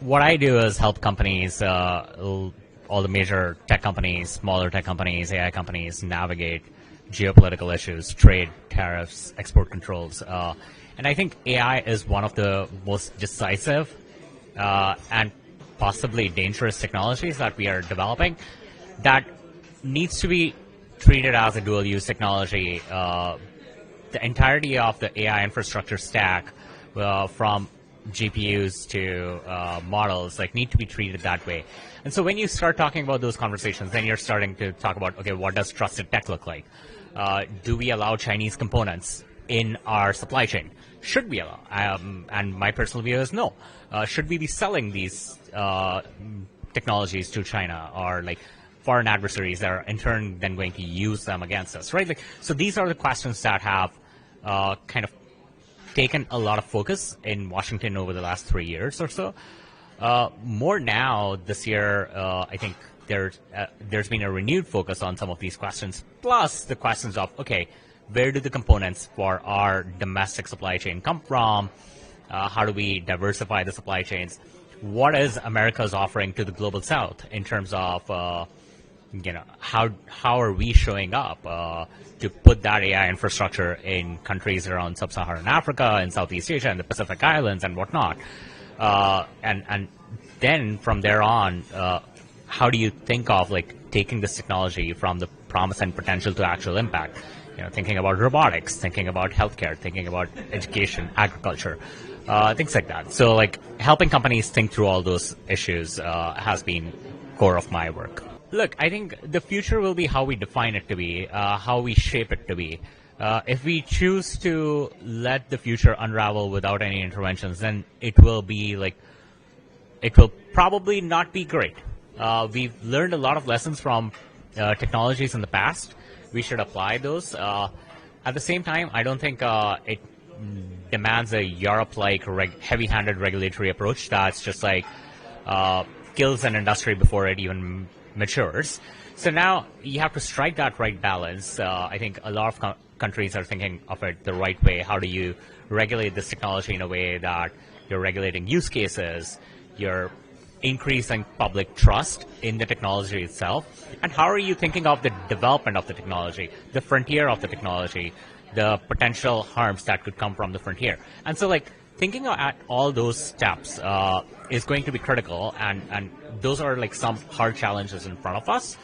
what I do is help companies, all the major tech companies, smaller tech companies, AI companies, navigate geopolitical issues, trade, tariffs, export controls. And I think AI is one of the most decisive and possibly dangerous technologies that we are developing that needs to be treated as a dual-use technology. The entirety of the AI infrastructure stack, from GPUs to models, like, need to be treated that way. And so when you start talking about those conversations, then you're starting to talk about, okay, what does trusted tech look like? Do we allow Chinese components in our supply chain? Should we allow? And my personal view is no. Should we be selling these technologies to China, or like foreign adversaries that are in turn then going to use them against us, right? Like, so these are the questions that have kind of taken a lot of focus in Washington over the last 3 years or so. More now this year, I think there's been a renewed focus on some of these questions, plus the questions of, okay, where do the components for our domestic supply chain come from? How do we diversify the supply chains? What is America's offering to the global South in terms of, how are we showing up to put that AI infrastructure in countries around sub-Saharan Africa and Southeast Asia and the Pacific Islands and whatnot? And then from there on, how do you think of, like, taking this technology from the promise and potential to actual impact? Thinking about robotics, thinking about healthcare, thinking about education, agriculture, things like that. So, like, helping companies think through all those issues has been core of my work. Look, I think the future will be how we define it to be, how we shape it to be. If we choose to let the future unravel without any interventions, then it will probably not be great. We've learned a lot of lessons from technologies in the past. We should apply those. At the same time, I don't think it demands a Europe-like heavy-handed regulatory approach that's just like kills an industry before it even matures. So now you have to strike that right balance. I think a lot of countries are thinking of it the right way. How do you regulate this technology in a way that you're regulating use cases, you're increasing public trust in the technology itself, and how are you thinking of the development of the technology, the frontier of the technology, the potential harms that could come from the frontier? And so, like, thinking at all those steps is going to be critical, and those are, like, some hard challenges in front of us.